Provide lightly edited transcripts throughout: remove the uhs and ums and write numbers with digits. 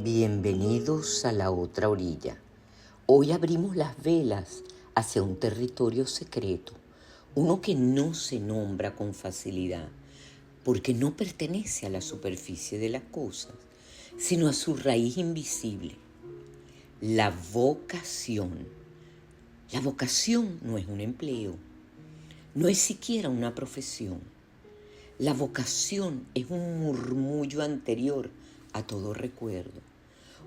Bienvenidos a la otra orilla. Hoy abrimos las velas hacia un territorio secreto, uno que no se nombra con facilidad, porque no pertenece a la superficie de las cosas, sino a su raíz invisible, la vocación. La vocación no es un empleo, no es siquiera una profesión. La vocación es un murmullo anterior a todo recuerdo,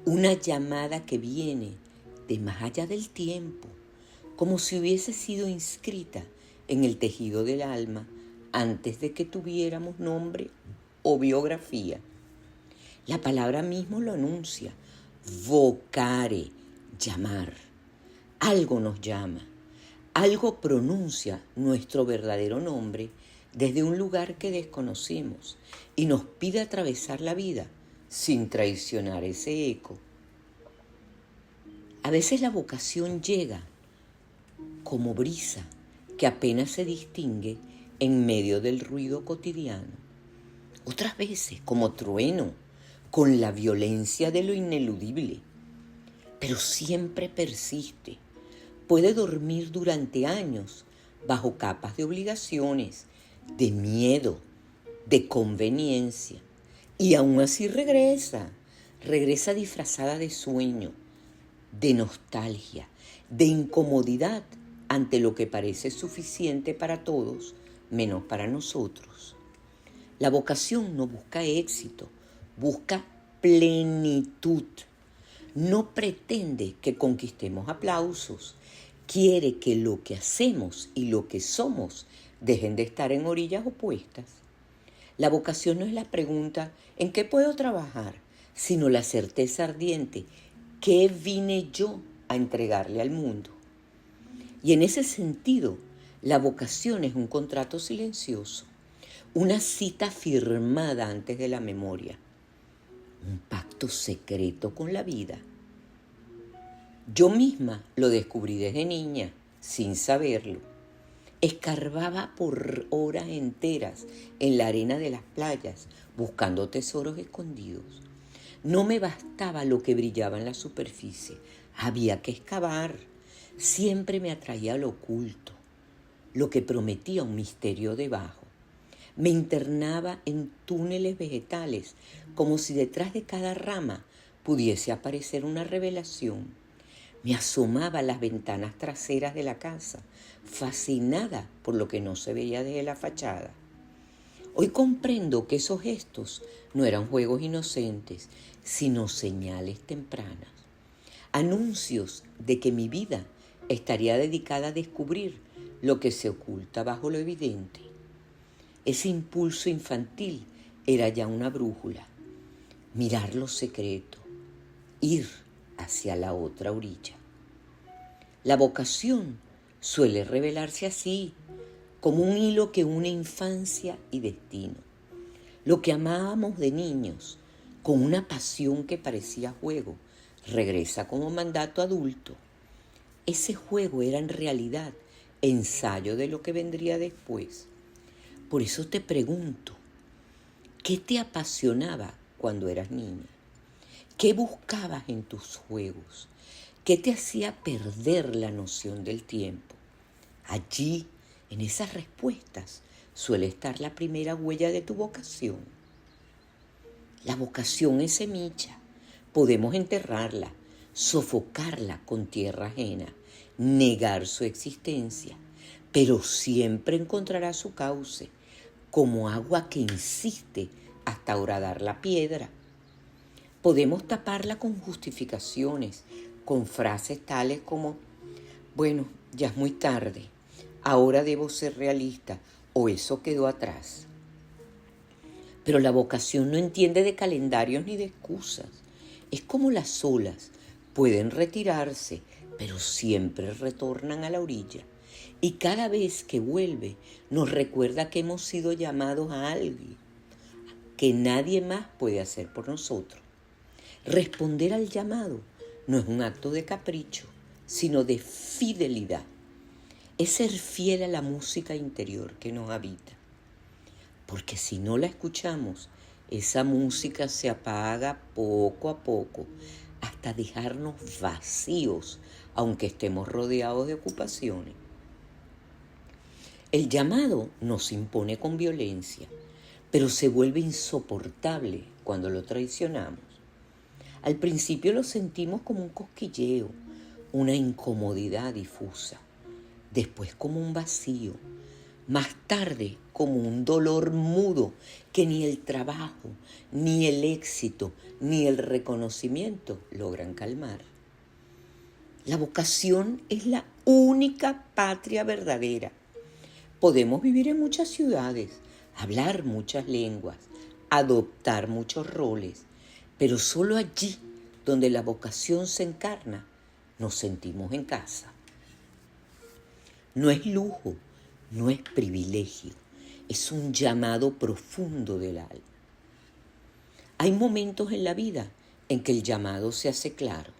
una llamada que viene de más allá del tiempo, como si hubiese sido inscrita en el tejido del alma antes de que tuviéramos nombre o biografía. La palabra mismo lo anuncia, vocare, llamar. Algo nos llama, algo pronuncia nuestro verdadero nombre desde un lugar que desconocemos y nos pide atravesar la vida sin traicionar ese eco. A veces la vocación llega como brisa que apenas se distingue en medio del ruido cotidiano. Otras veces como trueno, con la violencia de lo ineludible. Pero siempre persiste. Puede dormir durante años bajo capas de obligaciones, de miedo, de conveniencia. Y aún así regresa disfrazada de sueño, de nostalgia, de incomodidad ante lo que parece suficiente para todos, menos para nosotros. La vocación no busca éxito, busca plenitud. No pretende que conquistemos aplausos, quiere que lo que hacemos y lo que somos dejen de estar en orillas opuestas. La vocación no es la pregunta ¿en qué puedo trabajar?, sino la certeza ardiente ¿qué vine yo a entregarle al mundo? Y en ese sentido, la vocación es un contrato silencioso, una cita firmada antes de la memoria, un pacto secreto con la vida. Yo misma lo descubrí desde niña, sin saberlo. Escarbaba por horas enteras en la arena de las playas, buscando tesoros escondidos. No me bastaba lo que brillaba en la superficie, había que excavar. Siempre me atraía lo oculto, lo que prometía un misterio debajo. Me internaba en túneles vegetales, como si detrás de cada rama pudiese aparecer una revelación. Me asomaba a las ventanas traseras de la casa, fascinada por lo que no se veía desde la fachada. Hoy comprendo que esos gestos no eran juegos inocentes, sino señales tempranas, anuncios de que mi vida estaría dedicada a descubrir lo que se oculta bajo lo evidente. Ese impulso infantil era ya una brújula, mirar lo secreto, ir hacia la otra orilla. La vocación suele revelarse así, como un hilo que une infancia y destino. Lo que amábamos de niños, con una pasión que parecía juego, regresa como mandato adulto. Ese juego era en realidad ensayo de lo que vendría después. Por eso te pregunto, ¿qué te apasionaba cuando eras niña? ¿Qué buscabas en tus juegos? ¿Qué te hacía perder la noción del tiempo? Allí, en esas respuestas, suele estar la primera huella de tu vocación. La vocación es semilla. Podemos enterrarla, sofocarla con tierra ajena, negar su existencia, pero siempre encontrará su cauce, como agua que insiste hasta horadar la piedra. Podemos taparla con justificaciones, con frases tales como, bueno, ya es muy tarde, ahora debo ser realista o eso quedó atrás. Pero la vocación no entiende de calendarios ni de excusas. Es como las olas, pueden retirarse, pero siempre retornan a la orilla. Y cada vez que vuelve, nos recuerda que hemos sido llamados a algo que nadie más puede hacer por nosotros. Responder al llamado no es un acto de capricho, sino de fidelidad. es ser fiel a la música interior que nos habita. Porque si no la escuchamos, esa música se apaga poco a poco hasta dejarnos vacíos, aunque estemos rodeados de ocupaciones. El llamado nos impone con violencia, pero se vuelve insoportable cuando lo traicionamos. Al principio lo sentimos como un cosquilleo, una incomodidad difusa, después como un vacío, más tarde como un dolor mudo que ni el trabajo, ni el éxito, ni el reconocimiento logran calmar. La vocación es la única patria verdadera. Podemos vivir en muchas ciudades, hablar muchas lenguas, adoptar muchos roles, pero solo allí donde la vocación se encarna, nos sentimos en casa. No es lujo, no es privilegio, es un llamado profundo del alma. Hay momentos en la vida en que el llamado se hace claro.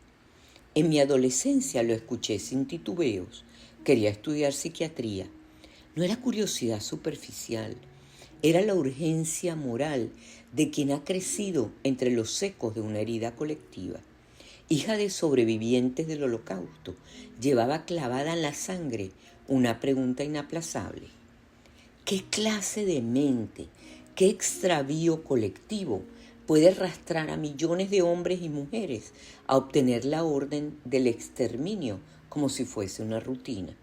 En mi adolescencia lo escuché sin titubeos. Quería estudiar psiquiatría. No era curiosidad superficial, era la urgencia moral de quien ha crecido entre los ecos de una herida colectiva. Hija de sobrevivientes del Holocausto, llevaba clavada en la sangre una pregunta inaplazable. ¿Qué clase de mente, qué extravío colectivo puede arrastrar a millones de hombres y mujeres a obtener la orden del exterminio como si fuese una rutina?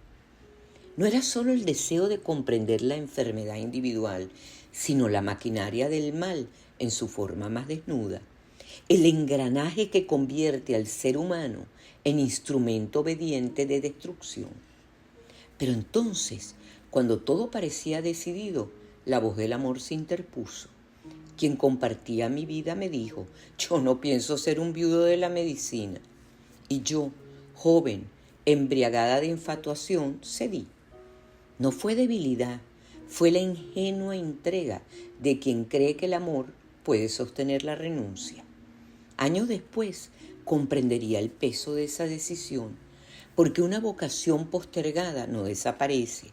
No era solo el deseo de comprender la enfermedad individual, sino la maquinaria del mal en su forma más desnuda, el engranaje que convierte al ser humano en instrumento obediente de destrucción. Pero entonces, cuando todo parecía decidido, la voz del amor se interpuso. Quien compartía mi vida me dijo: yo no pienso ser un viudo de la medicina. Y yo, joven, embriagada de infatuación, cedí. No fue debilidad, fue la ingenua entrega de quien cree que el amor puede sostener la renuncia. Años después comprendería el peso de esa decisión, porque una vocación postergada no desaparece,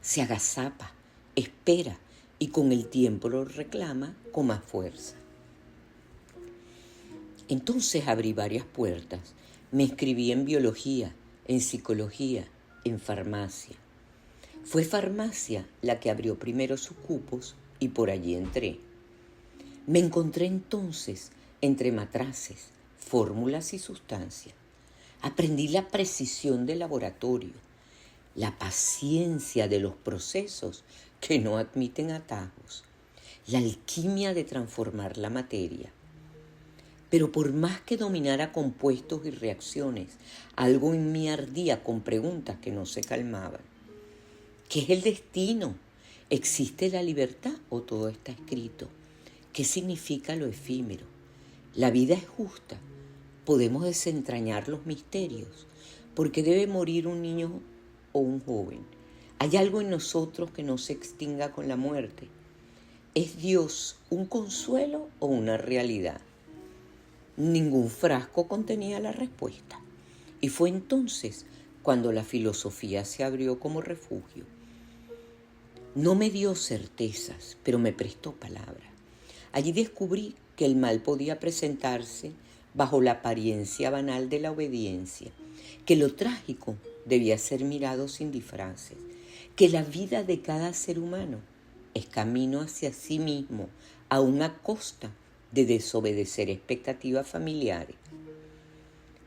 se agazapa, espera y con el tiempo lo reclama con más fuerza. Entonces abrí varias puertas. Me inscribí en biología, en psicología, en farmacia. Fue farmacia la que abrió primero sus cupos y por allí entré. Me encontré entonces entre matraces, fórmulas y sustancias. Aprendí la precisión del laboratorio, la paciencia de los procesos que no admiten atajos, la alquimia de transformar la materia. Pero por más que dominara compuestos y reacciones, algo en mí ardía con preguntas que no se calmaban. ¿Qué es el destino? ¿Existe la libertad o todo está escrito? ¿Qué significa lo efímero? ¿La vida es justa? ¿Podemos desentrañar los misterios? ¿Por qué debe morir un niño o un joven? ¿Hay algo en nosotros que no se extinga con la muerte? ¿Es Dios un consuelo o una realidad? Ningún frasco contenía la respuesta. Y fue entonces cuando la filosofía se abrió como refugio. No me dio certezas, pero me prestó palabra. Allí descubrí que el mal podía presentarse bajo la apariencia banal de la obediencia, que lo trágico debía ser mirado sin disfraces, que la vida de cada ser humano es camino hacia sí mismo, aun a costa de desobedecer expectativas familiares.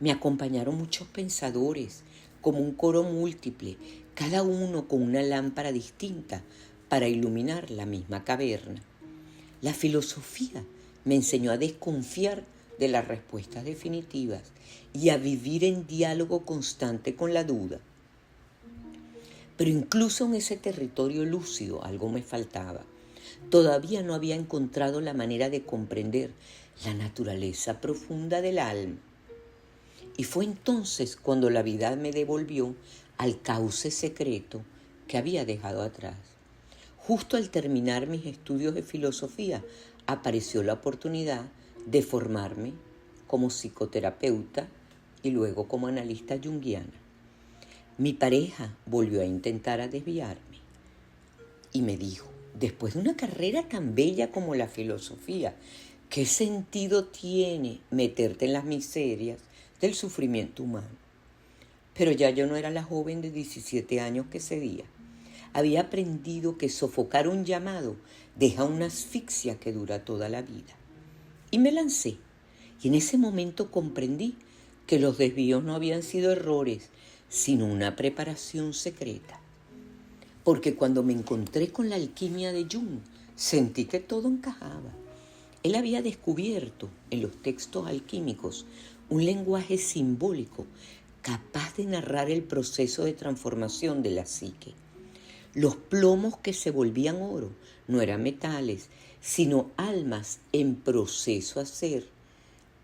Me acompañaron muchos pensadores, como un coro múltiple, cada uno con una lámpara distinta para iluminar la misma caverna. La filosofía me enseñó a desconfiar de las respuestas definitivas y a vivir en diálogo constante con la duda. Pero incluso en ese territorio lúcido algo me faltaba. Todavía no había encontrado la manera de comprender la naturaleza profunda del alma. Y fue entonces cuando la vida me devolvió al cauce secreto que había dejado atrás. Justo al terminar mis estudios de filosofía, apareció la oportunidad de formarme como psicoterapeuta y luego como analista junguiana. Mi pareja volvió a intentar a desviarme y me dijo, después de una carrera tan bella como la filosofía, ¿qué sentido tiene meterte en las miserias del sufrimiento humano? Pero ya yo no era la joven de 17 años que cedía. Había aprendido que sofocar un llamado deja una asfixia que dura toda la vida. Y me lancé. Y en ese momento comprendí que los desvíos no habían sido errores, sino una preparación secreta. Porque cuando me encontré con la alquimia de Jung, sentí que todo encajaba. Él había descubierto en los textos alquímicos un lenguaje simbólico capaz de narrar el proceso de transformación de la psique. Los plomos que se volvían oro no eran metales, sino almas en proceso a ser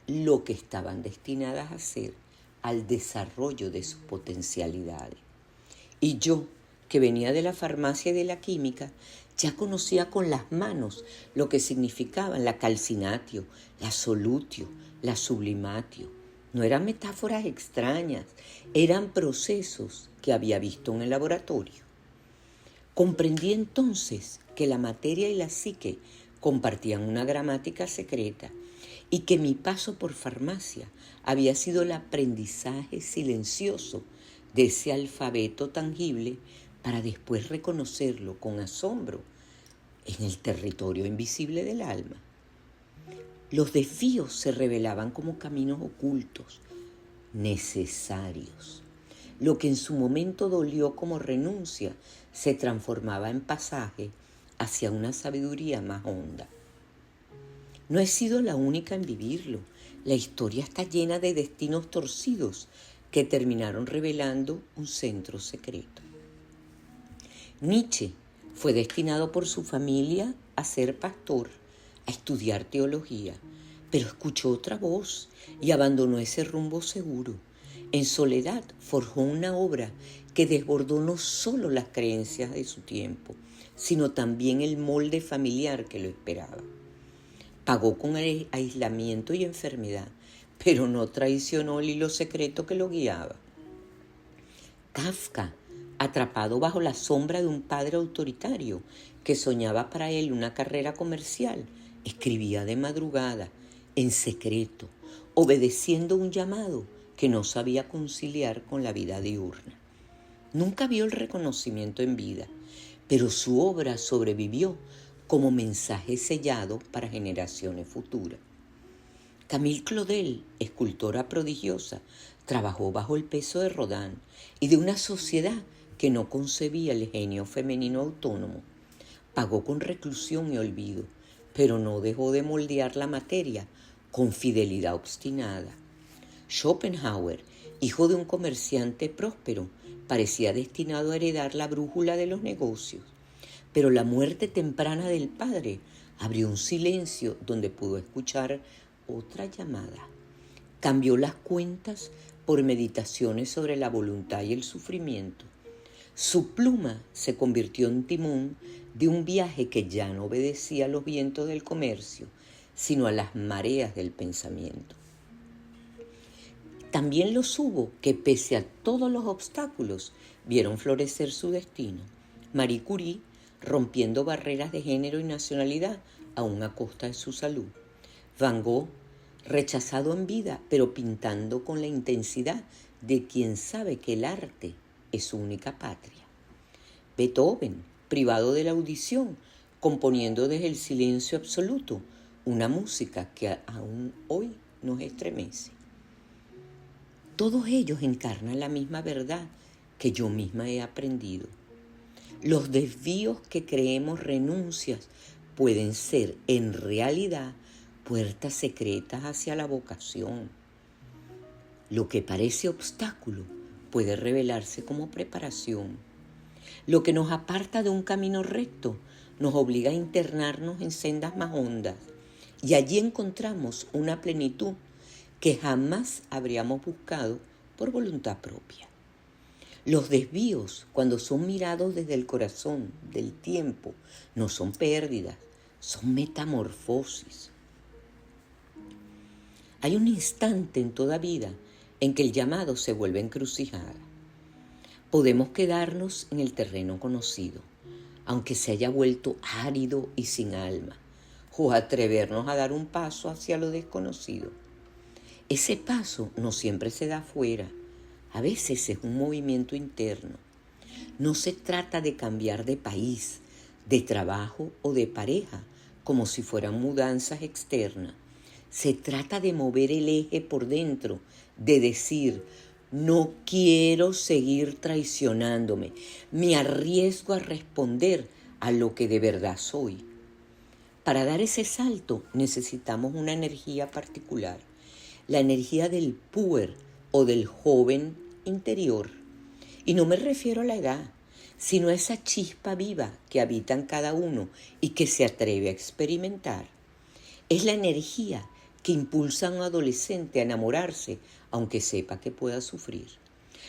lo que estaban destinadas a ser al desarrollo de sus potencialidades. Y yo, que venía de la farmacia y de la química, ya conocía con las manos lo que significaban la calcinatio, la solutio, la sublimatio. No eran metáforas extrañas, eran procesos que había visto en el laboratorio. Comprendí entonces que la materia y la psique compartían una gramática secreta y que mi paso por farmacia había sido el aprendizaje silencioso de ese alfabeto tangible para después reconocerlo con asombro en el territorio invisible del alma. Los desvíos se revelaban como caminos ocultos, necesarios. Lo que en su momento dolió como renuncia se transformaba en pasaje hacia una sabiduría más honda. No he sido la única en vivirlo. La historia está llena de destinos torcidos que terminaron revelando un centro secreto. Nietzsche fue destinado por su familia a ser pastor, a estudiar teología, pero escuchó otra voz y abandonó ese rumbo seguro. En soledad forjó una obra que desbordó no solo las creencias de su tiempo, sino también el molde familiar que lo esperaba. Pagó con el aislamiento y enfermedad, pero no traicionó el hilo secreto que lo guiaba. Kafka, atrapado bajo la sombra de un padre autoritario que soñaba para él una carrera comercial, escribía de madrugada, en secreto, obedeciendo un llamado que no sabía conciliar con la vida diurna. Nunca vio el reconocimiento en vida, pero su obra sobrevivió como mensaje sellado para generaciones futuras. Camille Claudel, escultora prodigiosa, trabajó bajo el peso de Rodin y de una sociedad que no concebía el genio femenino autónomo. Pagó con reclusión y olvido, pero no dejó de moldear la materia con fidelidad obstinada. Schopenhauer, hijo de un comerciante próspero, parecía destinado a heredar la brújula de los negocios, pero la muerte temprana del padre abrió un silencio donde pudo escuchar otra llamada. Cambió las cuentas por meditaciones sobre la voluntad y el sufrimiento. Su pluma se convirtió en timón de un viaje que ya no obedecía a los vientos del comercio, sino a las mareas del pensamiento. También los hubo que, pese a todos los obstáculos, vieron florecer su destino. Marie Curie, rompiendo barreras de género y nacionalidad, aún a costa de su salud. Van Gogh, rechazado en vida, pero pintando con la intensidad de quien sabe que el arte es su única patria. Beethoven, privado de la audición, componiendo desde el silencio absoluto una música que aún hoy nos estremece. Todos ellos encarnan la misma verdad que yo misma he aprendido. Los desvíos que creemos renuncias pueden ser en realidad puertas secretas hacia la vocación. Lo que parece obstáculo puede revelarse como preparación. Lo que nos aparta de un camino recto nos obliga a internarnos en sendas más hondas y allí encontramos una plenitud que jamás habríamos buscado por voluntad propia. Los desvíos, cuando son mirados desde el corazón del tiempo, no son pérdidas, son metamorfosis. Hay un instante en toda vida en que el llamado se vuelve encrucijada. Podemos quedarnos en el terreno conocido, aunque se haya vuelto árido y sin alma, o atrevernos a dar un paso hacia lo desconocido. Ese paso no siempre se da afuera, a veces es un movimiento interno. No se trata de cambiar de país, de trabajo o de pareja, como si fueran mudanzas externas. Se trata de mover el eje por dentro, de decir, no quiero seguir traicionándome, me arriesgo a responder a lo que de verdad soy. Para dar ese salto necesitamos una energía particular, la energía del puer o del joven interior. Y no me refiero a la edad, sino a esa chispa viva que habita en cada uno y que se atreve a experimentar. Es la energía que impulsa a un adolescente a enamorarse, aunque sepa que pueda sufrir.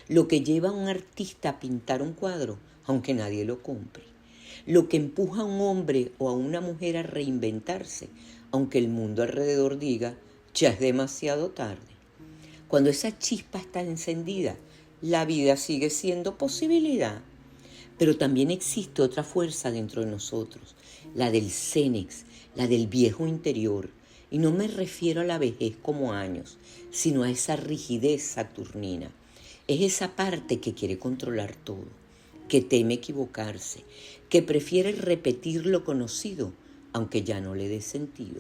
Lo que lleva a un artista a pintar un cuadro, aunque nadie lo compre. Lo que empuja a un hombre o a una mujer a reinventarse, aunque el mundo alrededor diga, ya es demasiado tarde. Cuando esa chispa está encendida, la vida sigue siendo posibilidad. Pero también existe otra fuerza dentro de nosotros, la del Cénex, la del viejo interior. Y no me refiero a la vejez como años, sino a esa rigidez saturnina. Es esa parte que quiere controlar todo, que teme equivocarse, que prefiere repetir lo conocido, aunque ya no le dé sentido.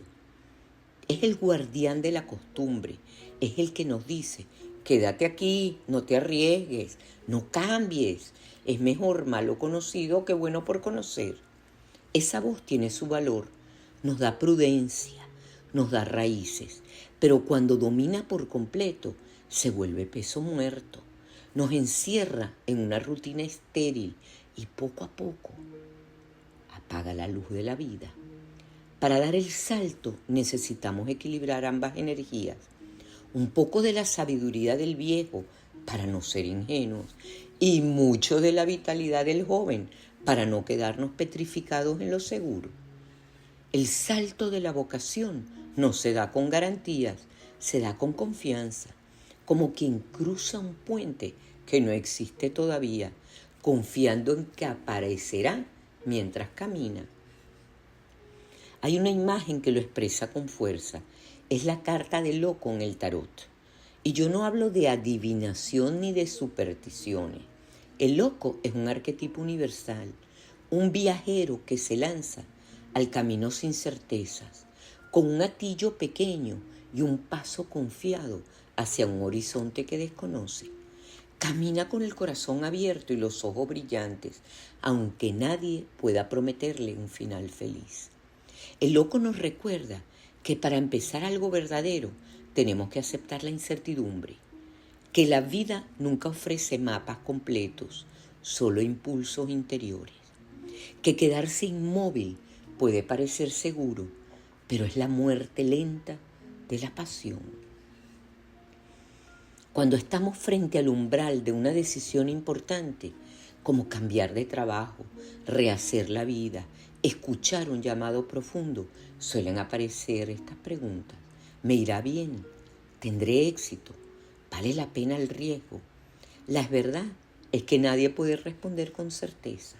Es el guardián de la costumbre, es el que nos dice, quédate aquí, no te arriesgues, no cambies, es mejor malo conocido que bueno por conocer. Esa voz tiene su valor, nos da prudencia, nos da raíces, pero cuando domina por completo, se vuelve peso muerto, nos encierra en una rutina estéril y poco a poco apaga la luz de la vida. Para dar el salto necesitamos equilibrar ambas energías, un poco de la sabiduría del viejo para no ser ingenuos y mucho de la vitalidad del joven para no quedarnos petrificados en lo seguro. El salto de la vocación no se da con garantías, se da con confianza, como quien cruza un puente que no existe todavía, confiando en que aparecerá mientras camina. Hay una imagen que lo expresa con fuerza, es la carta del loco en el tarot. Y yo no hablo de adivinación ni de supersticiones. El loco es un arquetipo universal, un viajero que se lanza al camino sin certezas, con un atillo pequeño y un paso confiado hacia un horizonte que desconoce. Camina con el corazón abierto y los ojos brillantes, aunque nadie pueda prometerle un final feliz. El loco nos recuerda que para empezar algo verdadero tenemos que aceptar la incertidumbre, que la vida nunca ofrece mapas completos, solo impulsos interiores, que quedarse inmóvil puede parecer seguro, pero es la muerte lenta de la pasión. Cuando estamos frente al umbral de una decisión importante, como cambiar de trabajo, rehacer la vida, escuchar un llamado profundo, suelen aparecer estas preguntas. ¿Me irá bien? ¿Tendré éxito? ¿Vale la pena el riesgo? La verdad es que nadie puede responder con certeza.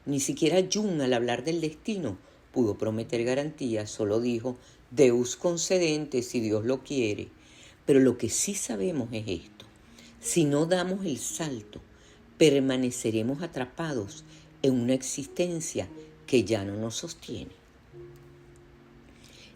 Ni siquiera Jung, al hablar del destino, pudo prometer garantías, solo dijo Deus concedente si Dios lo quiere. Pero lo que sí sabemos es esto: si no damos el salto, permaneceremos atrapados en una existencia que ya no nos sostiene.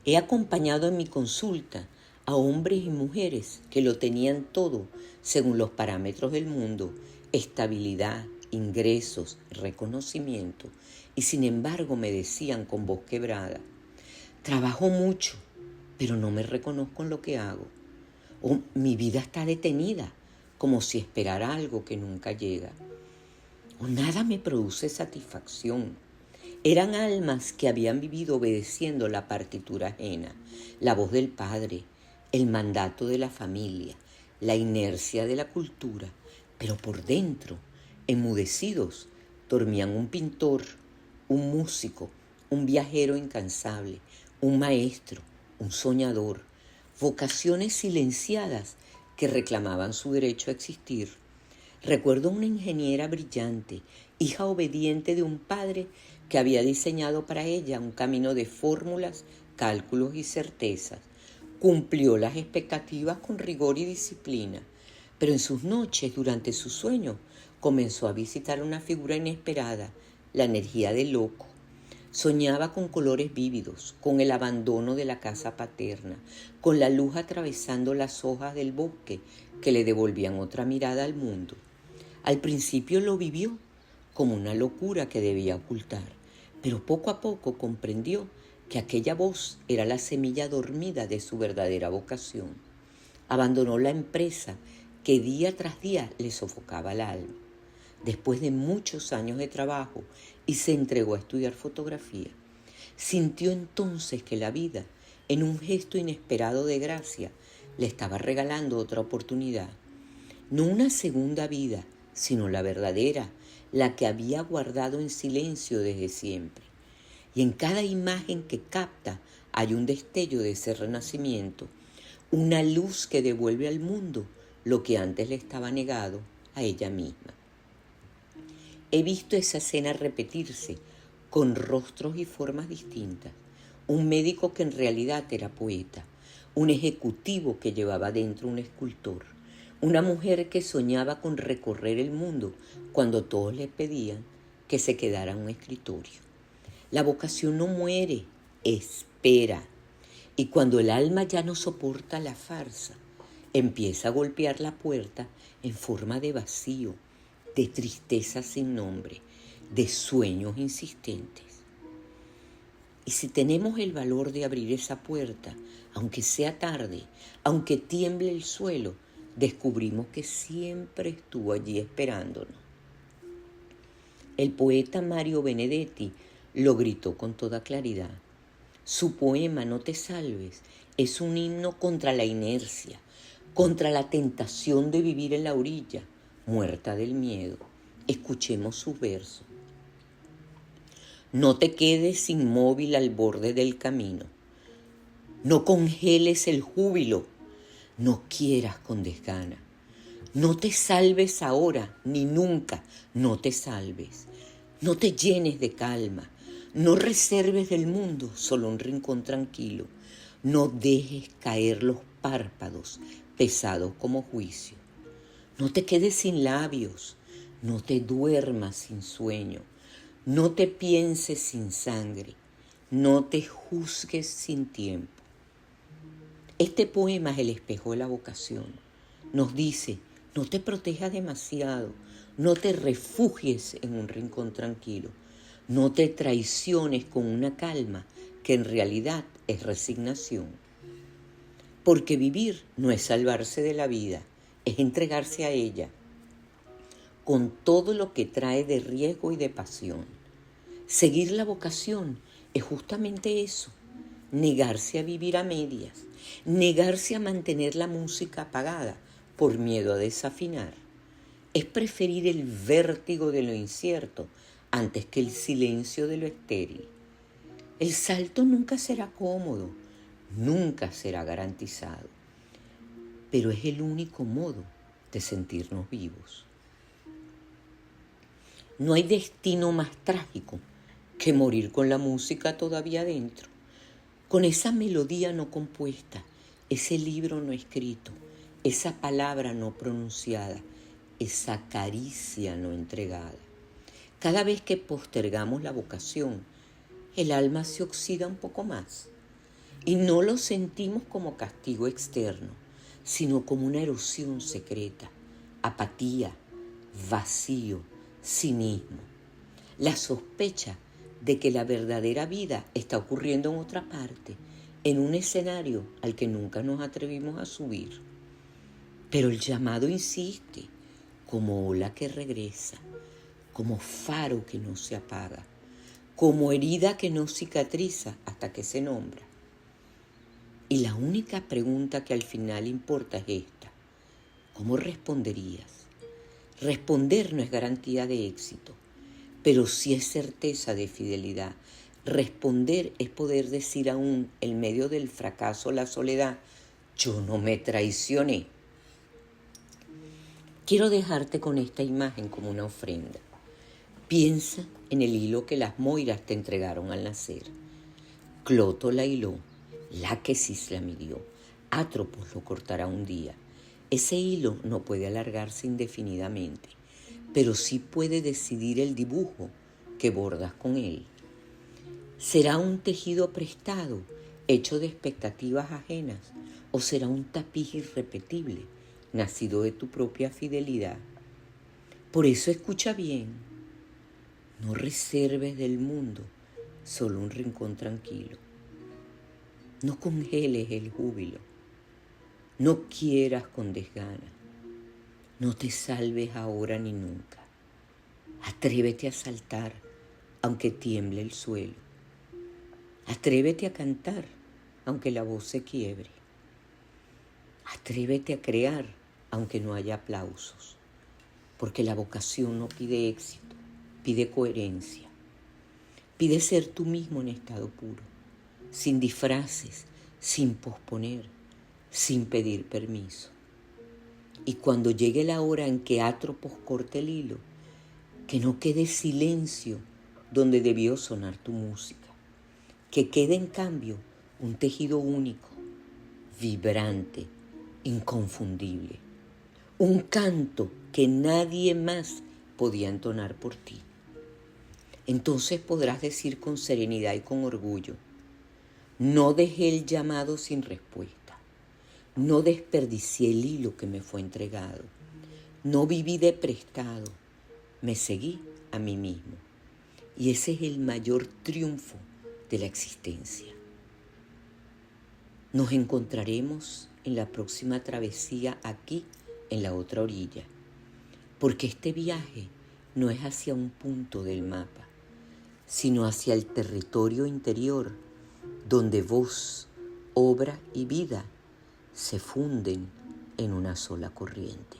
He acompañado en mi consulta a hombres y mujeres que lo tenían todo según los parámetros del mundo: estabilidad, ingresos, reconocimiento, y sin embargo me decían con voz quebrada: trabajo mucho, pero no me reconozco en lo que hago. O mi vida está detenida, como si esperara algo que nunca llega. O nada me produce satisfacción. Eran almas que habían vivido obedeciendo la partitura ajena, la voz del padre, el mandato de la familia, la inercia de la cultura, pero por dentro, enmudecidos, dormían un pintor, un músico, un viajero incansable, un maestro, un soñador, vocaciones silenciadas que reclamaban su derecho a existir. Recuerdo una ingeniera brillante, hija obediente de un padre que había diseñado para ella un camino de fórmulas, cálculos y certezas. Cumplió las expectativas con rigor y disciplina, pero en sus noches, durante su sueño, comenzó a visitar una figura inesperada, la energía del loco. Soñaba con colores vívidos, con el abandono de la casa paterna, con la luz atravesando las hojas del bosque que le devolvían otra mirada al mundo. Al principio lo vivió como una locura que debía ocultar, pero poco a poco comprendió que aquella voz era la semilla dormida de su verdadera vocación. Abandonó la empresa que día tras día le sofocaba el alma, después de muchos años de trabajo, y se entregó a estudiar fotografía. Sintió entonces que la vida, en un gesto inesperado de gracia, le estaba regalando otra oportunidad. No una segunda vida, sino la verdadera, la que había guardado en silencio desde siempre. Y en cada imagen que capta hay un destello de ese renacimiento, una luz que devuelve al mundo lo que antes le estaba negado a ella misma. He visto esa escena repetirse con rostros y formas distintas. Un médico que en realidad era poeta, un ejecutivo que llevaba dentro un escultor, una mujer que soñaba con recorrer el mundo cuando todos le pedían que se quedara en un escritorio. La vocación no muere, espera. Y cuando el alma ya no soporta la farsa, empieza a golpear la puerta en forma de vacío, de tristeza sin nombre, de sueños insistentes. Y si tenemos el valor de abrir esa puerta, aunque sea tarde, aunque tiemble el suelo, descubrimos que siempre estuvo allí esperándonos. El poeta Mario Benedetti lo gritó con toda claridad. Su poema No te salves es un himno contra la inercia, contra la tentación de vivir en la orilla, muerta del miedo. Escuchemos sus versos. No te quedes inmóvil al borde del camino. No congeles el júbilo. No quieras con desgana. No te salves ahora ni nunca. No te salves. No te llenes de calma. No reserves del mundo solo un rincón tranquilo. No dejes caer los párpados pesados como juicio. No te quedes sin labios. No te duermas sin sueño. No te pienses sin sangre. No te juzgues sin tiempo. Este poema es el espejo de la vocación. Nos dice, no te protejas demasiado. No te refugies en un rincón tranquilo. No te traiciones con una calma que en realidad es resignación. Porque vivir no es salvarse de la vida, es entregarse a ella, con todo lo que trae de riesgo y de pasión. Seguir la vocación es justamente eso, negarse a vivir a medias, negarse a mantener la música apagada por miedo a desafinar. Es preferir el vértigo de lo incierto antes que el silencio de lo estéril. El salto nunca será cómodo, nunca será garantizado, pero es el único modo de sentirnos vivos. No hay destino más trágico que morir con la música todavía dentro, con esa melodía no compuesta, ese libro no escrito, esa palabra no pronunciada, esa caricia no entregada. Cada vez que postergamos la vocación, el alma se oxida un poco más y no lo sentimos como castigo externo, sino como una erosión secreta, apatía, vacío, cinismo. La sospecha de que la verdadera vida está ocurriendo en otra parte, en un escenario al que nunca nos atrevimos a subir. Pero el llamado insiste, como ola que regresa, como faro que no se apaga, como herida que no cicatriza hasta que se nombra. Y la única pregunta que al final importa es esta: ¿cómo responderías? Responder no es garantía de éxito, pero sí es certeza de fidelidad. Responder es poder decir aún en medio del fracaso, la soledad, yo no me traicioné. Quiero dejarte con esta imagen como una ofrenda. Piensa en el hilo que las moiras te entregaron al nacer. Cloto la hiló, Láquesis la midió, Atropos lo cortará un día. Ese hilo no puede alargarse indefinidamente, pero sí puede decidir el dibujo que bordas con él. ¿Será un tejido prestado, hecho de expectativas ajenas, o será un tapiz irrepetible, nacido de tu propia fidelidad? Por eso escucha bien, no reserves del mundo solo un rincón tranquilo. No congeles el júbilo, no quieras con desgana, no te salves ahora ni nunca. Atrévete a saltar aunque tiemble el suelo. Atrévete a cantar aunque la voz se quiebre. Atrévete a crear aunque no haya aplausos, porque la vocación no pide éxito, pide coherencia. Pide ser tú mismo en estado puro, sin disfraces, sin posponer, sin pedir permiso. Y cuando llegue la hora en que Atropos corte el hilo, que no quede silencio donde debió sonar tu música, que quede en cambio un tejido único, vibrante, inconfundible, un canto que nadie más podía entonar por ti. Entonces podrás decir con serenidad y con orgullo: no dejé el llamado sin respuesta, no desperdicié el hilo que me fue entregado, no viví de prestado, me seguí a mí mismo. Y ese es el mayor triunfo de la existencia. Nos encontraremos en la próxima travesía aquí en la otra orilla, porque este viaje no es hacia un punto del mapa, sino hacia el territorio interior donde voz, obra y vida se funden en una sola corriente.